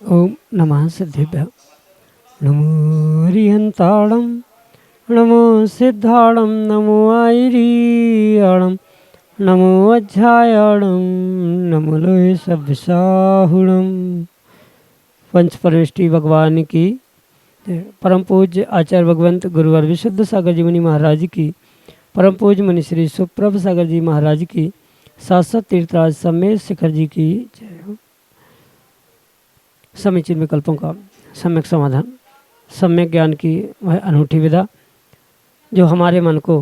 ओम नमः सिद्धेभ्यः। नमो हरिहंताणं, नमो सिद्धाणं, नमो आयरीयाणं, नमो अध्यायाणं, नमो लोहे सभ्यसाहुणं। पंच परमेष्टि भगवान की परम पूज्य आचार्य भगवंत गुरुवर विशुद्ध सागर जी मुनि महाराज की, परम पूज्य मुनि श्री सुप्रभ सागर जी महाराज की, शाश्वत तीर्थराज समेत शिखर जी की जय हो। समीचीन विकल्पों का सम्यक समाधान, सम्यक ज्ञान की वह अनूठी विधा जो हमारे मन को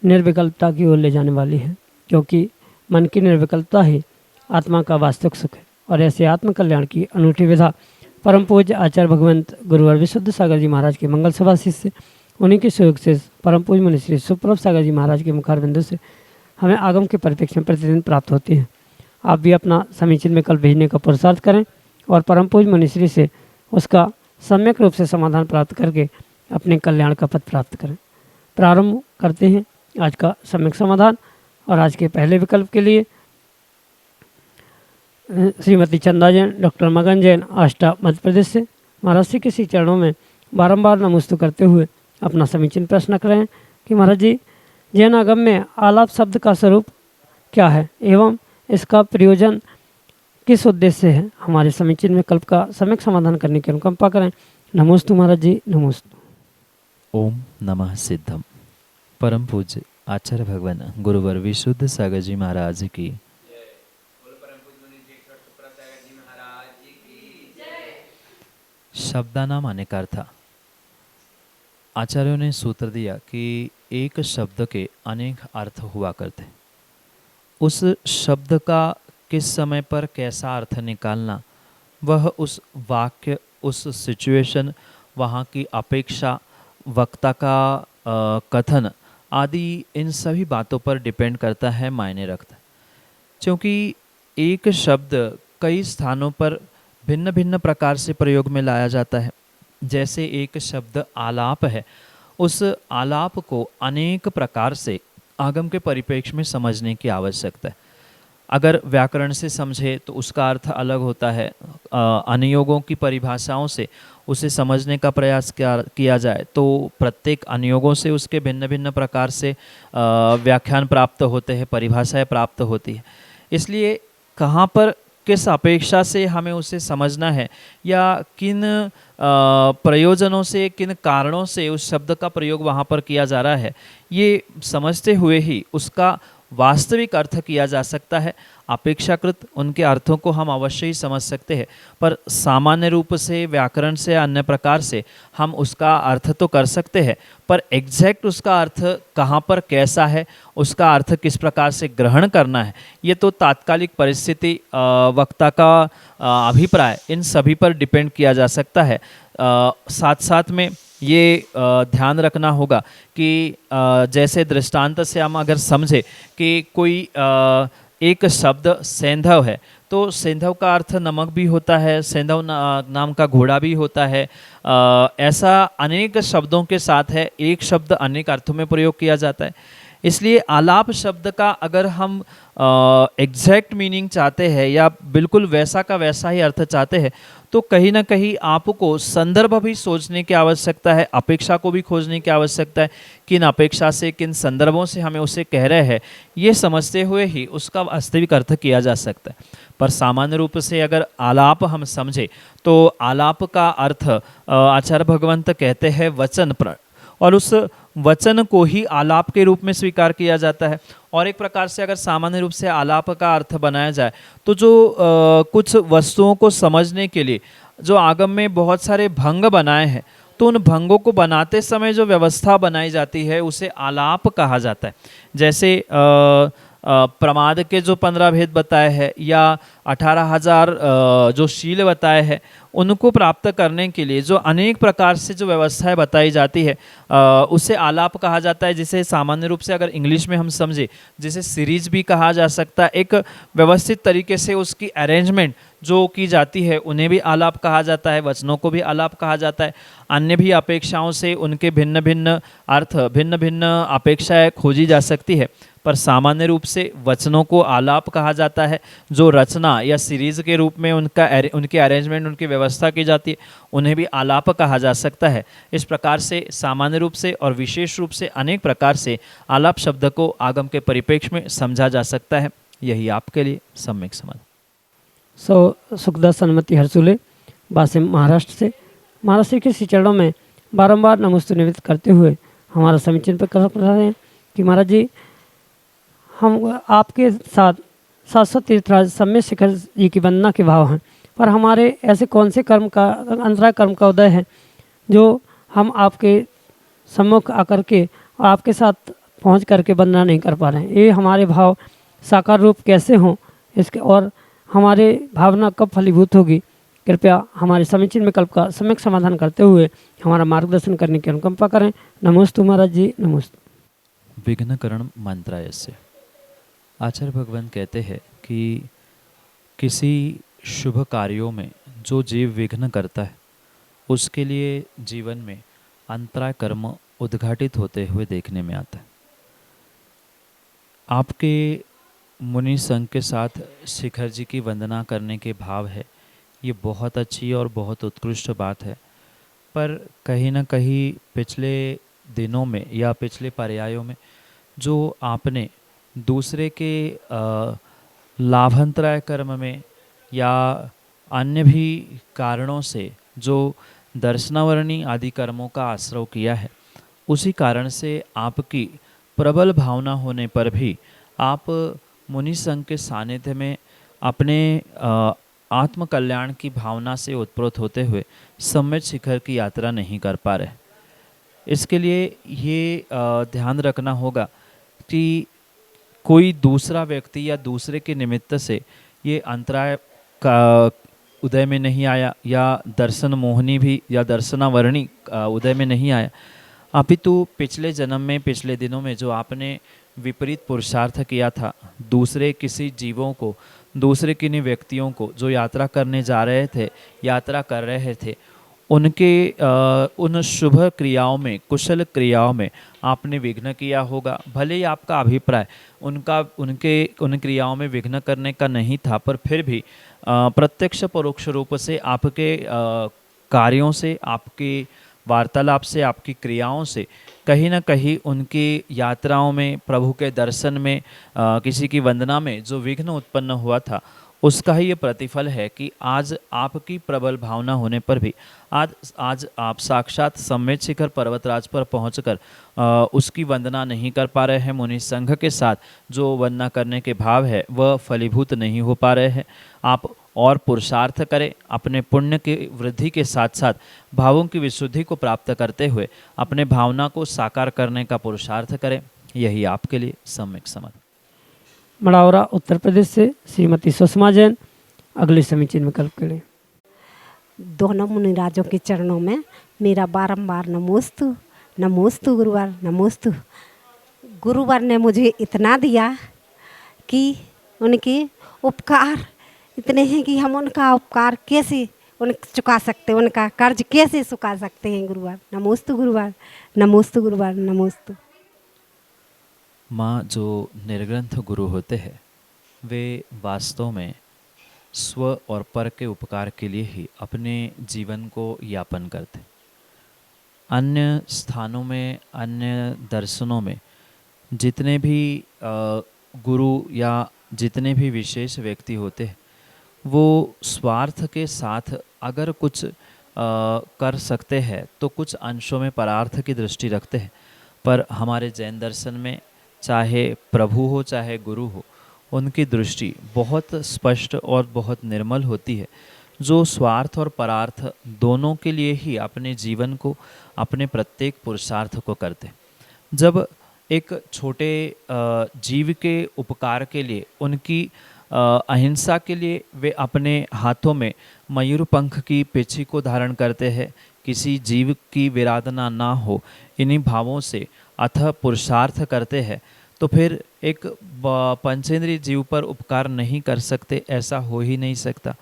निर्विकल्पता की ओर ले जाने वाली है, क्योंकि मन की निर्विकल्पता ही आत्मा का वास्तविक सुख है। और ऐसे आत्म कल्याण की अनूठी विधा परम पूज्य आचार्य भगवंत गुरुवर विशुद्ध सागर जी महाराज के मंगल सभा शिष्य उन्हीं के सहयोग से परम पूज्य मुनि श्री सुप्रभ सागर जी महाराज के मुखार बिंदु से हमें आगम के परिप्रेक्ष्य में प्रतिदिन प्राप्त होती है। आप भी अपना समीचीन विकल्प भेजने का पुरुषार्थ करें और परम पूज्य मुनिश्री से उसका सम्यक रूप से समाधान प्राप्त करके अपने कल्याण का पथ प्राप्त करें। प्रारंभ करते हैं आज का सम्यक समाधान। और आज के पहले विकल्प के लिए श्रीमती चंदा जैन, डॉक्टर मगन जैन, आष्टा मध्य प्रदेश से महाराज श्री के श्री चरणों में बारंबार नमस्तु करते हुए अपना समीचीन प्रश्न रख रहे हैं कि महाराज जी, जैन आगम में आलाप शब्द का स्वरूप क्या है एवं इसका प्रयोजन किस उद्देश्य से है। हमारे समीचीन विकल्प का सम्यक समाधान करने की अनुकंपा करें। नमोस्तु महाराज जी, नमोस्तु। ओम नमः सिद्धम। परम पूज्य आचार्य भगवान गुरुवर विशुद्ध सागर जी महाराज की। शब्दानाम अनेक अर्थ। आचार्यों ने सूत्र दिया कि एक शब्द के अनेक अर्थ हुआ करते। उस शब्द का किस समय पर कैसा अर्थ निकालना, वह उस वाक्य, उस सिचुएशन, वहाँ की अपेक्षा, वक्ता का कथन आदि इन सभी बातों पर डिपेंड करता है, मायने रखता है। क्योंकि एक शब्द कई स्थानों पर भिन्न भिन्न प्रकार से प्रयोग में लाया जाता है। जैसे एक शब्द आलाप है, उस आलाप को अनेक प्रकार से आगम के परिप्रेक्ष्य में समझने की आवश्यकता है। अगर व्याकरण से समझे तो उसका अर्थ अलग होता है। अनुयोगों की परिभाषाओं से उसे समझने का प्रयास किया जाए तो प्रत्येक अनुयोगों से उसके भिन्न भिन्न प्रकार से व्याख्यान प्राप्त होते हैं, परिभाषाएं प्राप्त होती है। इसलिए कहाँ पर किस अपेक्षा से हमें उसे समझना है या किन प्रयोजनों से, किन कारणों से उस शब्द का प्रयोग वहाँ पर किया जा रहा है, ये समझते हुए ही उसका वास्तविक अर्थ किया जा सकता है। अपेक्षाकृत उनके अर्थों को हम अवश्य ही समझ सकते हैं, पर सामान्य रूप से व्याकरण से अन्य प्रकार से हम उसका अर्थ तो कर सकते हैं, पर एग्जैक्ट उसका अर्थ कहाँ पर कैसा है, उसका अर्थ किस प्रकार से ग्रहण करना है, ये तो तात्कालिक परिस्थिति, वक्ता का अभिप्राय, इन सभी पर डिपेंड किया जा सकता है। साथ साथ में ये ध्यान रखना होगा कि जैसे दृष्टांत से हम अगर समझे कि कोई एक शब्द सेंधव है, तो सेंधव का अर्थ नमक भी होता है, सेंधव नाम का घोड़ा भी होता है। ऐसा अनेक शब्दों के साथ है, एक शब्द अनेक अर्थों में प्रयोग किया जाता है। इसलिए आलाप शब्द का अगर हम एग्जैक्ट मीनिंग चाहते हैं या बिल्कुल वैसा का वैसा ही अर्थ चाहते हैं, तो कहीं ना कहीं आपको संदर्भ भी सोचने की आवश्यकता है, अपेक्षा को भी खोजने की आवश्यकता है। किन अपेक्षा से, किन संदर्भों से हमें उसे कह रहे हैं, ये समझते हुए ही उसका वास्तविक अर्थ किया जा सकता है। पर सामान्य रूप से अगर आलाप हम समझे तो आलाप का अर्थ आचार्य भगवंत कहते हैं वचन प्रण, और उस वचन को ही आलाप के रूप में स्वीकार किया जाता है। और एक प्रकार से अगर सामान्य रूप से आलाप का अर्थ बनाया जाए तो जो कुछ वस्तुओं को समझने के लिए जो आगम में बहुत सारे भंग बनाए हैं, तो उन भंगों को बनाते समय जो व्यवस्था बनाई जाती है उसे आलाप कहा जाता है। जैसे प्रमाद के जो 15 भेद बताए हैं या 18,000 जो शील बताए हैं, उनको प्राप्त करने के लिए जो अनेक प्रकार से जो व्यवस्थाएं बताई जाती है उसे आलाप कहा जाता है, जिसे सामान्य रूप से अगर इंग्लिश में हम समझे जिसे सीरीज भी कहा जा सकता है। एक व्यवस्थित तरीके से उसकी अरेंजमेंट जो की जाती है उन्हें भी आलाप कहा जाता है, वचनों को भी आलाप कहा जाता है। अन्य भी अपेक्षाओं से उनके भिन्न भिन्न अर्थ, भिन्न भिन्न अपेक्षाएं खोजी जा सकती है, पर सामान्य रूप से वचनों को आलाप कहा जाता है। जो रचना या सीरीज के रूप में उनकी अरेंजमेंट, उनकी व्यवस्था की जाती है, उन्हें भी आलाप कहा जा सकता है। इस प्रकार से सामान्य रूप से और विशेष रूप से अनेक प्रकार से आलाप शब्द को आगम के परिप्रेक्ष्य में समझा जा सकता है। यही आपके लिए सम्यक समाधान। सुखदास सन्मति हरसुले बासिम महाराष्ट्र से। महाराष्ट्र के श्री चरणों में बारंबार नमस्ते निवेदित करते हुए हमारा समीचीन पर कर रहे हैं कि महाराज जी, हम आपके साथ शाश्वत तीर्थराज सम्यक शिखर जी की वंदना के भाव हैं, पर हमारे ऐसे कौन से कर्म का अंतराय कर्म का उदय है जो हम आपके सम्मुख आकर के और आपके साथ पहुंच करके वंदना नहीं कर पा रहे हैं। ये हमारे भाव साकार रूप कैसे हों इसके, और हमारे भावना कब फलीभूत होगी, कृपया हमारे समीचीन विकल्प का सम्यक समाधान करते हुए हमारा मार्गदर्शन करने की अनुकंपा करें। नमोस्तु महाराज जी, नमोस्तु। विघ्नकरण मंत्रायस्य। आचार्य भगवान कहते हैं कि किसी शुभ कार्यों में जो जीव विघ्न करता है उसके लिए जीवन में अंतराय कर्म उद्घाटित होते हुए देखने में आता है। आपके मुनि संघ के साथ शिखर जी की वंदना करने के भाव है, ये बहुत अच्छी और बहुत उत्कृष्ट बात है, पर कहीं ना कहीं पिछले दिनों में या पिछले पर्यायों में जो आपने दूसरे के लाभांतराय कर्म में या अन्य भी कारणों से जो दर्शनावरणी आदि कर्मों का आश्रय किया है, उसी कारण से आपकी प्रबल भावना होने पर भी आप मुनि संघ के सानिध्य में अपने आत्मकल्याण की भावना से उत्प्रोत होते हुए सम्यक शिखर की यात्रा नहीं कर पा रहे। इसके लिए ये ध्यान रखना होगा कि कोई दूसरा व्यक्ति या दूसरे के निमित्त से ये अंतराय का उदय में नहीं आया या दर्शन मोहनी भी या दर्शनावरणी उदय में नहीं आया, अपितु पिछले जन्म में, पिछले दिनों में जो आपने विपरीत पुरुषार्थ किया था, दूसरे किसी जीवों को, दूसरे किन्हीं व्यक्तियों को जो यात्रा करने जा रहे थे, यात्रा कर रहे थे, उनके उन शुभ क्रियाओं में, कुशल क्रियाओं में आपने विघ्न किया होगा। भले ही आपका अभिप्राय उन क्रियाओं में विघ्न करने का नहीं था, पर फिर भी प्रत्यक्ष परोक्ष रूप से आपके कार्यों से, आपकी वार्तालाप से, आपकी क्रियाओं से कहीं ना कहीं उनकी यात्राओं में, प्रभु के दर्शन में, किसी की वंदना में जो विघ्न उत्पन्न हुआ था, उसका ही ये प्रतिफल है कि आज आपकी प्रबल भावना होने पर भी आज आप साक्षात सम्यक शिखर पर्वतराज पर पहुंचकर उसकी वंदना नहीं कर पा रहे हैं। मुनि संघ के साथ जो वंदना करने के भाव है वह फलीभूत नहीं हो पा रहे हैं। आप और पुरुषार्थ करें, अपने पुण्य की वृद्धि के साथ साथ भावों की विशुद्धि को प्राप्त करते हुए अपने भावना को साकार करने का पुरुषार्थ करें। यही आपके लिए सम्यक समाधान। मड़ावरा उत्तर प्रदेश से श्रीमती सुषमा जैन अगले समीचीन विकल्प के लिए। दोनों मुनिराजों के चरणों में मेरा बारंबार नमोस्तु, नमोस्तु गुरुवार, नमोस्तु। गुरुवार ने मुझे इतना दिया कि उनके उपकार इतने हैं कि हम उनका उपकार कैसे चुका सकते हैं, उनका कर्ज कैसे चुका सकते हैं। गुरुवार, नमोस्तु गुरुवार, नमोस्तु गुरुवार, नमोस्तु। माँ जो निर्ग्रंथ गुरु होते हैं वे वास्तव में स्व और पर के उपकार के लिए ही अपने जीवन को यापन करते। अन्य स्थानों में, अन्य दर्शनों में जितने भी गुरु या जितने भी विशेष व्यक्ति होते हैं वो स्वार्थ के साथ अगर कुछ कर सकते हैं तो कुछ अंशों में परार्थ की दृष्टि रखते हैं, पर हमारे जैन दर्शन में चाहे प्रभु हो चाहे गुरु हो, उनकी दृष्टि बहुत स्पष्ट और बहुत निर्मल होती है। जो स्वार्थ और परार्थ दोनों के लिए ही अपने जीवन को, अपने प्रत्येक पुरुषार्थ को करते। जब एक छोटे जीव के उपकार के लिए, उनकी अहिंसा के लिए वे अपने हाथों में मयूर पंख की पेची को धारण करते हैं, किसी जीव की विराधना ना हो, इन्हीं भावों से अथः पुरुषार्थ करते हैं, तो फिर एक पंचेंद्रिय जीव पर उपकार नहीं कर सकते, ऐसा हो ही नहीं सकता।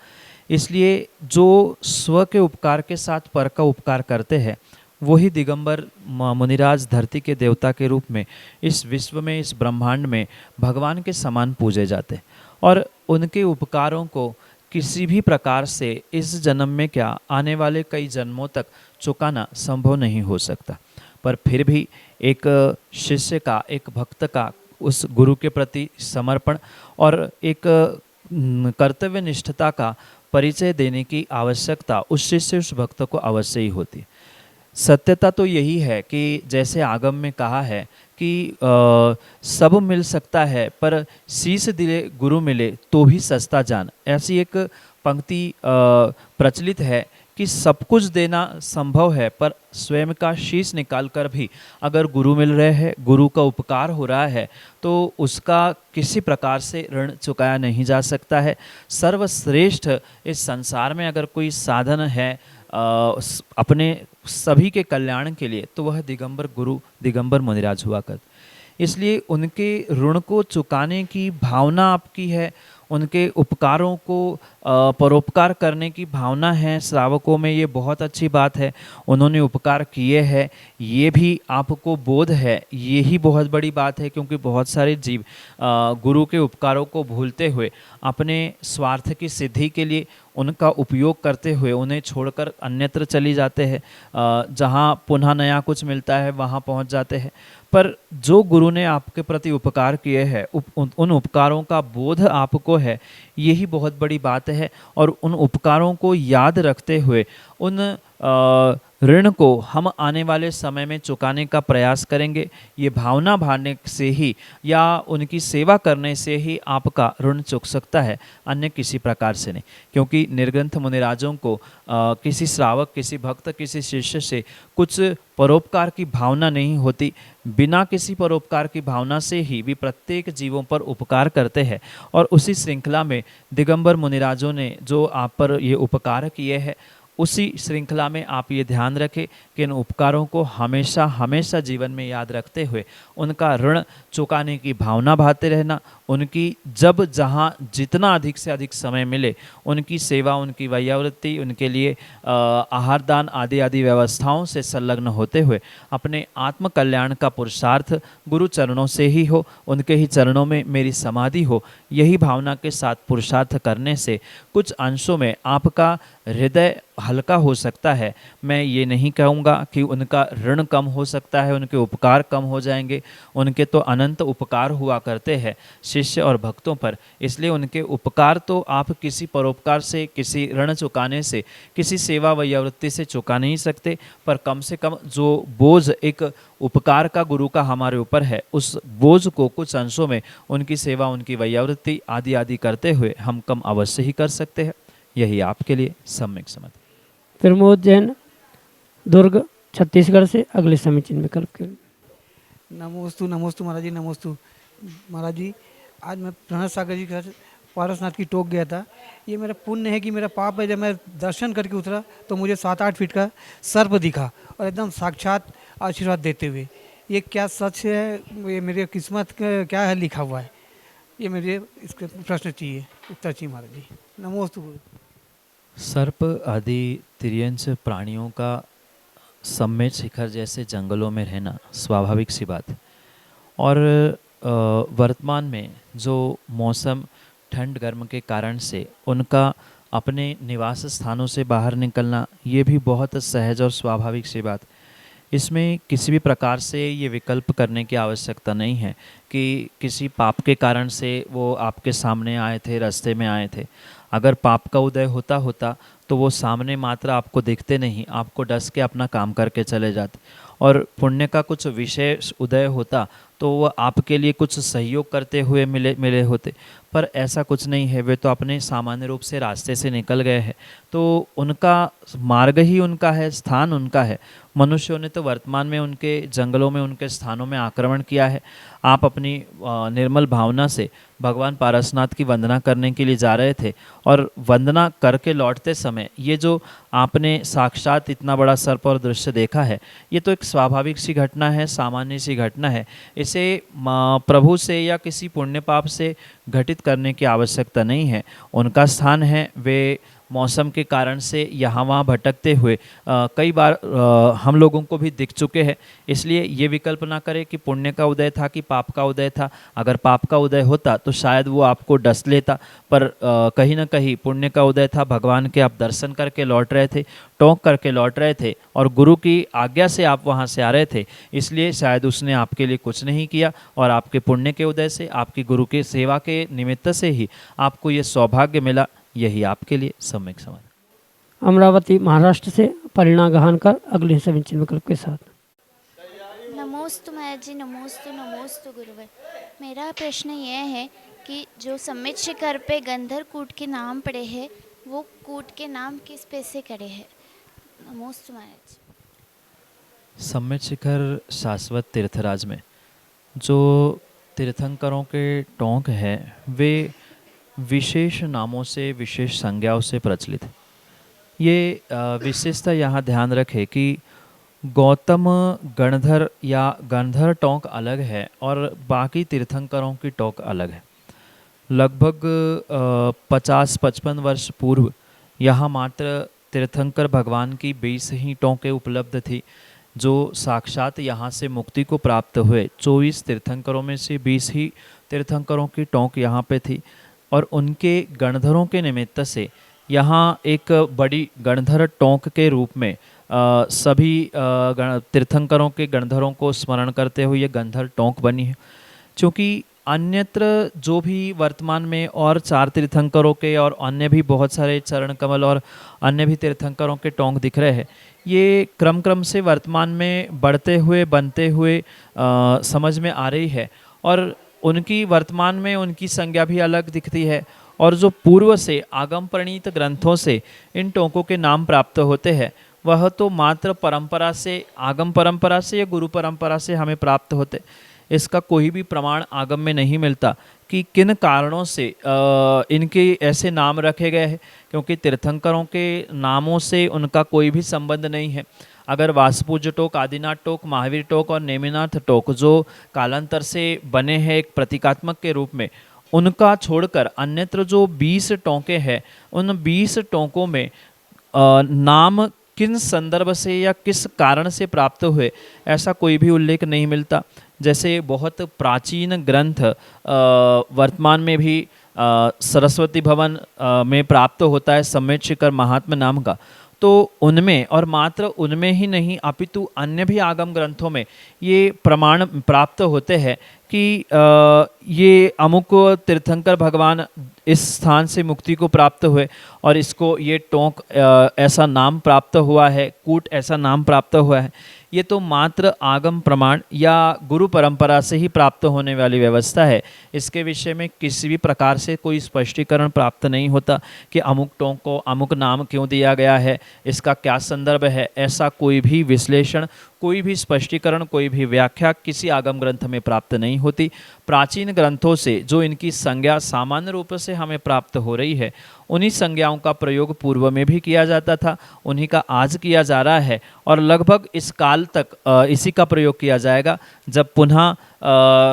इसलिए जो स्व के उपकार के साथ पर का उपकार करते हैं, वही दिगंबर मुनिराज धरती के देवता के रूप में इस विश्व में, इस ब्रह्मांड में भगवान के समान पूजे जाते हैं। और उनके उपकारों को किसी भी प्रकार से इस जन्म में क्या, आने वाले कई जन्मों तक चुकाना संभव नहीं हो सकता। पर फिर भी एक शिष्य का, एक भक्त का उस गुरु के प्रति समर्पण और एक कर्तव्य निष्ठता का परिचय देने की आवश्यकता उस शिष्य, उस भक्त को अवश्य ही होती है। सत्यता तो यही है कि जैसे आगम में कहा है कि सब मिल सकता है पर शीश दिले गुरु मिले तो भी सस्ता जान। ऐसी एक पंक्ति प्रचलित है कि सब कुछ देना संभव है, पर स्वयं का शीश निकाल कर भी अगर गुरु मिल रहे हैं, गुरु का उपकार हो रहा है, तो उसका किसी प्रकार से ऋण चुकाया नहीं जा सकता है। सर्वश्रेष्ठ इस संसार में अगर कोई साधन है अपने सभी के कल्याण के लिए, तो वह दिगंबर गुरु, दिगंबर मुनिराज हुआ करते। इसलिए उनके ऋण को चुकाने की भावना आपकी है, उनके उपकारों को परोपकार करने की भावना है श्रावकों में, ये बहुत अच्छी बात है। उन्होंने उपकार किए हैं, ये भी आपको बोध है, ये ही बहुत बड़ी बात है, क्योंकि बहुत सारे जीव गुरु के उपकारों को भूलते हुए अपने स्वार्थ की सिद्धि के लिए उनका उपयोग करते हुए उन्हें छोड़कर अन्यत्र चली जाते हैं, जहाँ पुनः नया कुछ मिलता है वहाँ पहुँच जाते हैं। पर जो गुरु ने आपके प्रति उपकार किए हैं, उन उपकारों का बोध आपको है, यही बहुत बड़ी बात है। और उन उपकारों को याद रखते हुए उन ऋण को हम आने वाले समय में चुकाने का प्रयास करेंगे। ये भावना भाने से ही या उनकी सेवा करने से ही आपका ऋण चुक सकता है, अन्य किसी प्रकार से नहीं। क्योंकि निर्ग्रंथ मुनिराजों को किसी श्रावक, किसी भक्त, किसी शिष्य से कुछ परोपकार की भावना नहीं होती। बिना किसी परोपकार की भावना से ही भी प्रत्येक जीवों पर उपकार करते हैं। और उसी श्रृंखला में दिगंबर मुनिराजों ने जो आप पर ये उपकार किए हैं, उसी श्रृंखला में आप ये ध्यान रखें कि इन उपकारों को हमेशा हमेशा जीवन में याद रखते हुए उनका ऋण चुकाने की भावना भाते रहना, उनकी जब जहाँ जितना अधिक से अधिक समय मिले उनकी सेवा, उनकी वैयावृत्ति, उनके लिए आहार दान आदि आदि व्यवस्थाओं से संलग्न होते हुए अपने आत्म कल्याण का पुरुषार्थ गुरु चरणों से ही हो, उनके ही चरणों में मेरी समाधि हो। यही भावना के साथ पुरुषार्थ करने से कुछ अंशों में आपका हृदय हल्का हो सकता है। मैं ये नहीं कहूँगा कि उनका ऋण कम हो सकता है, उनके उपकार कम हो जाएंगे। उनके तो अनंत उपकार हुआ करते हैं शिष्य और भक्तों पर, इसलिए उनके उपकार तो आप किसी परोपकार से, किसी ऋण चुकाने से, किसी सेवा वैयावृत्ति से चुका नहीं सकते। पर कम से कम जो बोझ एक उपकार का गुरु का हमारे ऊपर है, उस बोझ को कुछ अंशों में उनकी सेवा, उनकी वैयावृत्ति आदि आदि करते हुए हम कम अवश्य ही कर सकते हैं। यही आपके लिए सम्यक समझ। प्रमोद जैन, दुर्ग, छत्तीसगढ़ से अगले समीचीन विकल्प के लिए। नमोस्तु नमोस्तु महाराज जी, नमोस्तु महाराज जी। आज मैं प्रणत सागर जी के साथ पारसनाथ की टोक गया था। ये मेरा पुण्य है कि मेरा पाप है, जब मैं दर्शन करके उतरा तो मुझे 7-8 फीट का सर्प दिखा और एकदम साक्षात आशीर्वाद देते हुए। ये क्या सच है, ये मेरे किस्मत का क्या है लिखा हुआ है, ये मुझे इसका प्रश्न चाहिए, उत्तर चाहिए महाराज जी। नमोस्तु गुरु। सर्प आदि तिर्यंच प्राणियों का सम्मेद शिखर जैसे जंगलों में रहना स्वाभाविक सी बात है। और वर्तमान में जो मौसम ठंड गर्म के कारण से उनका अपने निवास स्थानों से बाहर निकलना, ये भी बहुत सहज और स्वाभाविक सी बात। इसमें किसी भी प्रकार से ये विकल्प करने की आवश्यकता नहीं है कि किसी पाप के कारण से वो आपके सामने आए थे, रास्ते में आए थे। अगर पाप का उदय होता तो वो सामने मात्र आपको दिखते नहीं, आपको डस के अपना काम करके चले जाते। और पुण्य का कुछ विशेष उदय होता तो वह आपके लिए कुछ सहयोग करते हुए मिले होते। पर ऐसा कुछ नहीं है, वे तो अपने सामान्य रूप से रास्ते से निकल गए हैं, तो उनका मार्ग ही उनका है, स्थान उनका है। मनुष्यों ने तो वर्तमान में उनके जंगलों में, उनके स्थानों में आक्रमण किया है। आप अपनी निर्मल भावना से भगवान पारसनाथ की वंदना करने के लिए जा रहे थे और वंदना करके लौटते समय ये जो आपने साक्षात इतना बड़ा सर्प और दृश्य देखा है, ये तो एक स्वाभाविक सी घटना है, सामान्य सी घटना है। इसे प्रभु से या किसी पुण्य पाप से घटित करने की आवश्यकता नहीं है। उनका स्थान है, वे मौसम के कारण से यहाँ वहाँ भटकते हुए कई बार हम लोगों को भी दिख चुके हैं। इसलिए ये विकल्प ना करें कि पुण्य का उदय था कि पाप का उदय था। अगर पाप का उदय होता तो शायद वो आपको डस लेता, पर कहीं ना कहीं पुण्य का उदय था। भगवान के आप दर्शन करके लौट रहे थे, टोंक करके लौट रहे थे और गुरु की आज्ञा से आप वहाँ से आ रहे थे, इसलिए शायद उसने आपके लिए कुछ नहीं किया और आपके पुण्य के उदय से, आपकी गुरु की सेवा के निमित्त से ही आपको ये सौभाग्य मिला। यही आपके लिए सम्यक समाधान। अमरावती महाराष्ट्र से परिणा गहानकर अगले हिस्से विंचन विकल्प के साथ। नमोस्तु महाराज जी, नमोस्तु नमोस्तु गुरुवर। मेरा प्रश्न यह है कि जो सम्मित शिखर पे गंधर कूट के नाम पड़े हैं, वो कूट के नाम किस पे से करे हैं? नमोस्तु महाराज। सम्मित शिखर शाश्वत तीर्थराज में जो तीर्थंकरों के टोंक हैं, वे विशेष नामों से, विशेष संज्ञाओं से प्रचलित है। ये विशेषता यहाँ ध्यान रखें कि गौतम गणधर या गणधर टोंक अलग है और बाकी तीर्थंकरों की टोंक अलग है। लगभग 50-55 वर्ष पूर्व यहाँ मात्र तीर्थंकर भगवान की 20 ही टोंकें उपलब्ध थी, जो साक्षात यहाँ से मुक्ति को प्राप्त हुए। 24 तीर्थंकरों में से 20 ही तीर्थंकरों की टोंक यहाँ पे थी और उनके गणधरों के निमित्त से यहाँ एक बड़ी गणधर टोंक के रूप में सभी तीर्थंकरों के गणधरों को स्मरण करते हुए ये गंधर टोंक बनी है। क्योंकि अन्यत्र जो भी वर्तमान में और 4 तीर्थंकरों के और अन्य भी बहुत सारे चरण कमल और अन्य भी तीर्थंकरों के टोंक दिख रहे हैं, ये क्रम से वर्तमान में बढ़ते हुए, बनते हुए समझ में आ रही है और उनकी वर्तमान में उनकी संज्ञा भी अलग दिखती है। और जो पूर्व से आगम प्रणीत ग्रंथों से इन टोंकों के नाम प्राप्त होते हैं, वह तो मात्र परंपरा से, आगम परंपरा से या गुरु परंपरा से हमें प्राप्त होते। इसका कोई भी प्रमाण आगम में नहीं मिलता कि किन कारणों से इनके ऐसे नाम रखे गए हैं, क्योंकि तीर्थंकरों के नामों से उनका कोई भी संबंध नहीं है। अगर वासपूज्य टोक, आदिनाथ टोक, महावीर टोक और नेमिनाथ टोक जो कालांतर से बने हैं एक प्रतीकात्मक के रूप में, उनका छोड़कर अन्यत्र जो 20 टोंके हैं, उन 20 टोंकों में नाम किन संदर्भ से या किस कारण से प्राप्त हुए, ऐसा कोई भी उल्लेख नहीं मिलता। जैसे बहुत प्राचीन ग्रंथ वर्तमान में भी सरस्वती भवन में प्राप्त होता है सम्मित शिखर महात्म्य नाम का, तो उनमें और मात्र उनमें ही नहीं अपितु अन्य भी आगम ग्रंथों में ये प्रमाण प्राप्त होते हैं कि ये अमुक तीर्थंकर भगवान इस स्थान से मुक्ति को प्राप्त हुए और इसको ये टोंक ऐसा नाम प्राप्त हुआ है, कूट ऐसा नाम प्राप्त हुआ है। ये तो मात्र आगम प्रमाण या गुरु परंपरा से ही प्राप्त होने वाली व्यवस्था है। इसके विषय में किसी भी प्रकार से कोई स्पष्टीकरण प्राप्त नहीं होता कि अमुक टोंक को अमुक नाम क्यों दिया गया है, इसका क्या संदर्भ है। ऐसा कोई भी विश्लेषण, कोई भी स्पष्टीकरण, कोई भी व्याख्या किसी आगम ग्रंथ में प्राप्त नहीं होती। प्राचीन ग्रंथों से जो इनकी संज्ञा सामान्य रूप से हमें प्राप्त हो रही है, उन्हीं संज्ञाओं का प्रयोग पूर्व में भी किया जाता था, उन्हीं का आज किया जा रहा है और लगभग इस काल तक इसी का प्रयोग किया जाएगा। जब पुनः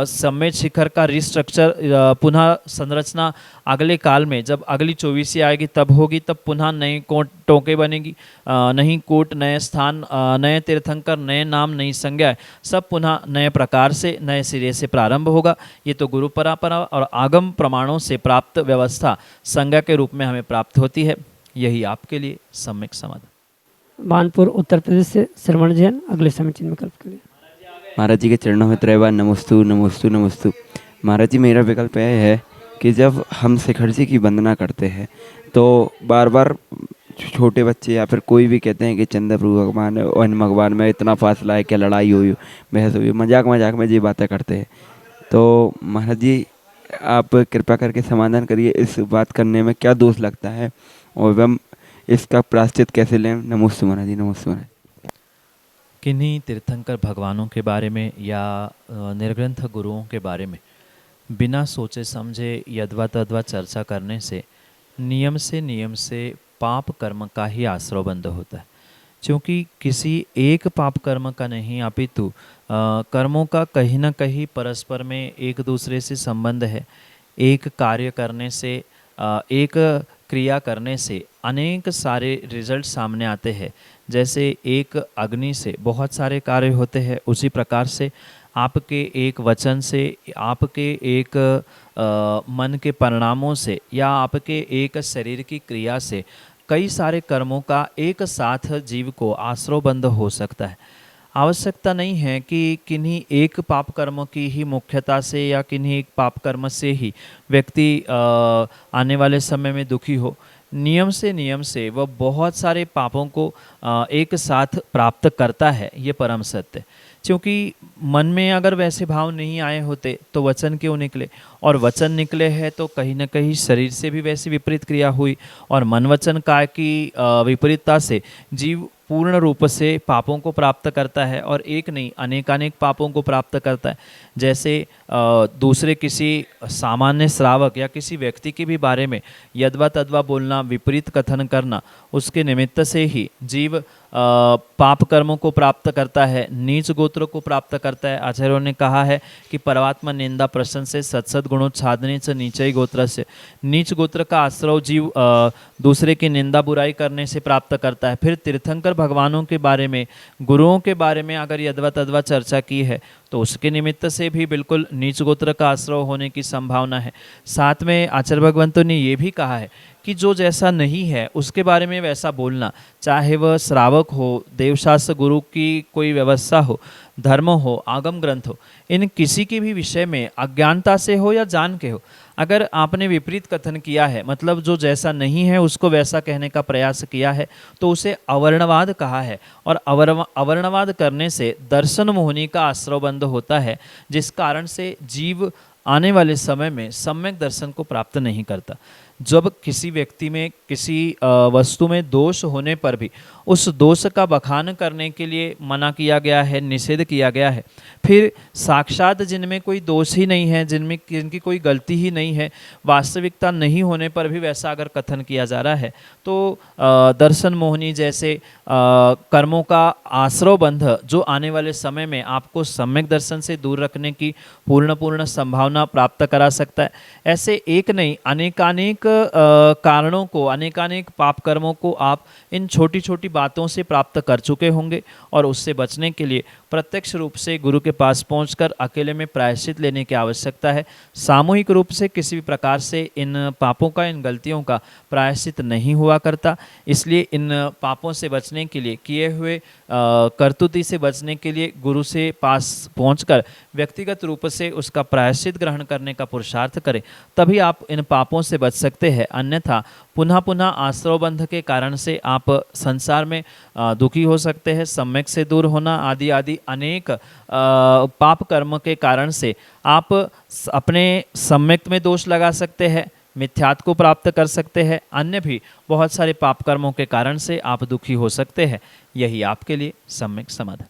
सम्मित शिखर का रिस्ट्रक्चर, पुनः संरचना अगले काल में जब अगली 24वीं आएगी तब होगी, तब पुनः नई कोट टोंके बनेगी, नई कोट, नए स्थान, नए तीर्थंकर, नए नाम, नई संज्ञा, सब पुनः नए प्रकार से, नए सिरे से प्रारंभ होगा। ये तो गुरु परंपरा और आगम प्रमाणों से प्राप्त व्यवस्था संज्ञा के रूप में हमें प्राप्त होती है। यही आपके लिए सम्यक समाधान। बानपुर उत्तर प्रदेश से श्रवण जैन अगले समय चिन्ह विकल्प के लिए। महाराज जी के चरणों में त्रैवार नमोस्तु नमोस्तु नमोस्तु। महाराज जी, मेरा विकल्प यह है कि जब हम शिखर जी की वंदना करते हैं तो बार बार छोटे बच्चे या फिर कोई भी कहते हैं कि चंद्रप्रभु भगवान और इन भगवान में इतना फासला है, क्या लड़ाई हुई, बहस हुई, मजाक में ये बातें करते हैं। तो महाराज जी, आप कृपा करके समाधान करिए, इस बात करने में क्या दोष लगता है और एवं इसका प्रायश्चित कैसे लें। नमोस्तु महाराज जी, नमोस्तु महाराज। किन्हीं तीर्थंकर भगवानों के बारे में या निर्ग्रंथ गुरुओं के बारे में बिना सोचे समझे यदवा तदवा चर्चा करने से नियम से पाप कर्म का ही आश्रय बंद होता है। क्योंकि किसी एक पाप कर्म का नहीं, अपितु कर्मों का कहीं ना कहीं परस्पर में एक दूसरे से संबंध है। एक कार्य करने से, एक क्रिया करने से अनेक सारे रिजल्ट सामने आते हैं। जैसे एक अग्नि से बहुत सारे कार्य होते हैं, उसी प्रकार से आपके एक वचन से, आपके एक मन के परिणामों से या आपके एक शरीर की क्रिया से कई सारे कर्मों का एक साथ जीव को आश्रयबंध हो सकता है। आवश्यकता नहीं है कि किन्हीं एक पाप कर्म की ही मुख्यता से या किन्हीं एक पाप कर्म से ही व्यक्ति आने वाले समय में दुखी हो। नियम से वह बहुत सारे पापों को एक साथ प्राप्त करता है, ये परम सत्य। क्योंकि मन में अगर वैसे भाव नहीं आए होते तो वचन क्यों निकले, और वचन निकले हैं तो कहीं ना कहीं शरीर से भी वैसी विपरीत क्रिया हुई, और मन वचन काय की विपरीतता से जीव पूर्ण रूप से पापों को प्राप्त करता है, और एक नहीं अनेकानेक पापों को प्राप्त करता है। जैसे दूसरे किसी सामान्य श्रावक या किसी व्यक्ति के भी बारे में यदवा तदवा बोलना, विपरीत कथन करना, उसके निमित्त से ही जीव पाप कर्मों को प्राप्त करता है, नीच गोत्र को प्राप्त करता है। आचार्यों ने कहा है कि परमात्मा निंदा प्रश्न से सत्सद गुणोच्छादने से नीचे गोत्र से, नीच गोत्र का आश्रय जीव दूसरे की निंदा बुराई करने से प्राप्त करता है। फिर तीर्थंकर भगवानों के बारे में, गुरुओं के बारे में अगर यदवा तदवा चर्चा की है तो उसके निमित्त से भी बिल्कुल नीच गोत्र का आश्रय होने की संभावना है। साथ में आचार्य भगवंतों ने ये भी कहा है कि जो जैसा नहीं है उसके बारे में वैसा बोलना, चाहे वह श्रावक हो, देवशास्त्र गुरु की कोई व्यवस्था हो, धर्म हो, आगम ग्रंथ हो, इन किसी के भी विषय में अज्ञानता से हो या जान के हो, अगर आपने विपरीत कथन किया है, मतलब जो जैसा नहीं है उसको वैसा कहने का प्रयास किया है, तो उसे अवर्णवाद कहा है। और अवर्णवाद करने से दर्शन मोहनी का आश्रयबंध होता है, जिस कारण से जीव आने वाले समय में सम्यक दर्शन को प्राप्त नहीं करता। जब किसी व्यक्ति में, किसी वस्तु में दोष होने पर भी उस दोष का बखान करने के लिए मना किया गया है, निषेध किया गया है। फिर साक्षात जिनमें कोई दोष ही नहीं है, जिनकी कोई गलती ही नहीं है, वास्तविकता नहीं होने पर भी वैसा अगर कथन किया जा रहा है, तो दर्शन मोहनी जैसे कर्मों का आश्रयबंध जो आने वाले समय में आपको सम्यक दर्शन से दूर रखने की पूर्ण संभावना प्राप्त करा सकता है। ऐसे एक नहीं अनेकानेक कारणों को, अनेकानेक पाप कर्मों को आप इन छोटी छोटी बातों से प्राप्त कर चुके होंगे, और उससे बचने के लिए प्रत्यक्ष रूप से गुरु के पास पहुंचकर अकेले में प्रायश्चित लेने की आवश्यकता है। सामूहिक रूप से किसी भी प्रकार से इन पापों का, इन गलतियों का प्रायश्चित नहीं हुआ करता। इसलिए इन पापों से बचने के लिए, किए हुए कर्तुति से बचने के लिए गुरु से पास पहुंचकर व्यक्तिगत रूप से उसका प्रायश्चित ग्रहण करने का पुरुषार्थ करें, तभी आप इन पापों से बच सकते हैं। अन्यथा पुनः आश्रयबंध के कारण से आप संसार में दुखी हो सकते हैं। सम्यक से दूर होना आदि आदि अनेक पाप कर्म के कारण से आप अपने सम्यक में दोष लगा सकते हैं, मिथ्यात्व को प्राप्त कर सकते हैं। अन्य भी बहुत सारे पाप कर्मों के कारण से आप दुखी हो सकते हैं। यही आपके लिए सम्यक समाधान।